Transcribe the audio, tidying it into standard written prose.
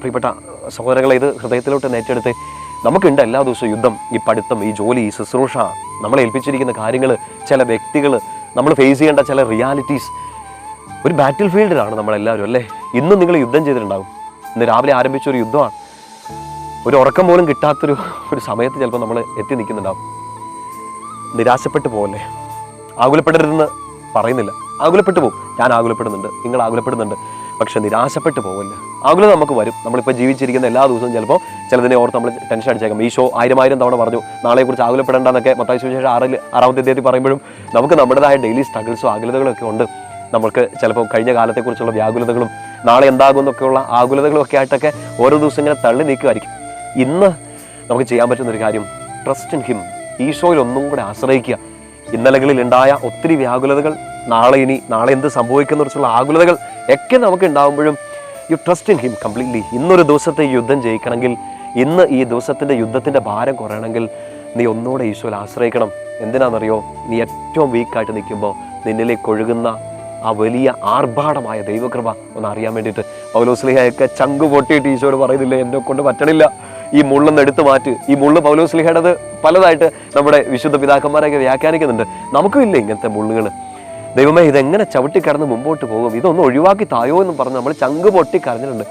പ്രിയപ്പെട്ട സഹോദരങ്ങളെ, ഇത് ഹൃദയത്തിലോട്ട് ഏറ്റെടുത്ത് നമുക്കുണ്ട് എല്ലാ ദിവസവും യുദ്ധം. ഈ പഠിത്തം, ഈ ജോലി, ഈ ശുശ്രൂഷ, നമ്മളെ ഏൽപ്പിച്ചിരിക്കുന്ന കാര്യങ്ങൾ, ചില വ്യക്തികൾ, നമ്മൾ ഫേസ് ചെയ്യേണ്ട ചില റിയാലിറ്റീസ്. ഒരു ബാറ്റിൽ ഫീൽഡിലാണ് നമ്മളെല്ലാവരും അല്ലേ? ഇന്നും നിങ്ങൾ യുദ്ധം ചെയ്തിട്ടുണ്ടാകും. ഇന്ന് രാവിലെ ആരംഭിച്ച ഒരു യുദ്ധമാണ്. ഒരു ഉറക്കം പോലും കിട്ടാത്തൊരു സമയത്ത് ചിലപ്പോൾ നമ്മൾ എത്തി നിൽക്കുന്നുണ്ടാവും. നിരാശപ്പെട്ടു പോകല്ലേ, ആകുലപ്പെടരുതെന്ന് പറയുന്നില്ല. ആകുലപ്പെട്ടു പോകും, ഞാൻ ആകുലപ്പെടുന്നുണ്ട്, നിങ്ങൾ ആകുലപ്പെടുന്നുണ്ട്. പക്ഷെ നിരാശപ്പെട്ടു പോകല്ല. ആകുലത നമുക്ക് വരും. നമ്മളിപ്പോൾ ജീവിച്ചിരിക്കുന്ന എല്ലാ ദിവസവും ചിലപ്പോൾ ചിലതിനെ ഓർത്ത് നമ്മൾ ടെൻഷൻ അടിച്ചേക്കാം. ഈശോ 1000 തവണ പറഞ്ഞു നാളെക്കുറിച്ച് ആകുലപ്പെടേണ്ടെന്നൊക്കെ മത്തായി സുവിശേഷം 6-ാമത്തെ അധ്യായത്തിൽ പറയുമ്പോഴും നമുക്ക് നമ്മുടേതായ ഡെയിലി സ്ട്രഗിൾസും ആകുലതകളൊക്കെ ഉണ്ട്. നമുക്ക് ചിലപ്പോൾ കഴിഞ്ഞ കാലത്തെക്കുറിച്ചുള്ള വ്യാകുലതകളും നാളെ എന്താകും എന്നൊക്കെയുള്ള ആകുലതകളും ഒക്കെ ആയിട്ടൊക്കെ ഓരോ ദിവസം ഇങ്ങനെ തള്ളി നീക്കുമായിരിക്കും. ഇന്ന് നമുക്ക് ചെയ്യാൻ പറ്റുന്നൊരു കാര്യം, ട്രസ്റ്റ് ഇൻ ഹിം, ഈശോയിൽ ഒന്നും കൂടെ ആശ്രയിക്കുക. ഇന്നലകളിൽ ഉണ്ടായ ഒത്തിരി വ്യാകുലതകൾ, നാളെ എന്ത് സംഭവിക്കുന്നതിനെക്കുറിച്ചുള്ള ആകുലതകൾ ഒക്കെ നമുക്ക് ഉണ്ടാകുമ്പോഴും you trust in him completely. ഇന്നൊരു ദിവസത്തെ യുദ്ധം ജയിക്കണമെങ്കിൽ, ഇന്ന് ഈ ദിവസത്തിൻ്റെ യുദ്ധത്തിൻ്റെ ഭാരം കുറയണമെങ്കിൽ നീ ഒന്നുകൂടെ ഈശോയിൽ ആശ്രയിക്കണം. എന്തിനാണെന്നറിയോ? നീ ഏറ്റവും വീക്കായിട്ട് നിൽക്കുമ്പോൾ നിന്നിലേക്ക് ഒഴുകുന്ന ആ വലിയ ആർഭാടമായ ദൈവകൃപ ഒന്ന് അറിയാൻ വേണ്ടിയിട്ട് പൗലോസ്ലീഹയൊക്കെ ചങ്ക് പൊട്ടിയിട്ട് ഈശോയോട് പറയുന്നില്ലേ, എന്നെ കൊണ്ട് പറ്റണില്ല, ഈ മുള്ളൊന്ന് എടുത്തു മാറ്റ്. ഈ മുള്ള് പൗലോസ്ലീഹയുടേത് പലതായിട്ട് നമ്മുടെ വിശുദ്ധ പിതാക്കന്മാരെയൊക്കെ വ്യാഖ്യാനിക്കുന്നുണ്ട്. നമുക്കും ഇല്ലേ ഇങ്ങനത്തെ മുള്ളുകൾ? ദൈവമേ, ഇതെങ്ങനെ ചവിട്ടിക്കടന്ന് മുമ്പോട്ട് പോകും, ഇതൊന്ന് ഒഴിവാക്കി തായോ എന്ന് പറഞ്ഞ് നമ്മൾ ചങ്ക് പൊട്ടി കരഞ്ഞിട്ടുണ്ട്.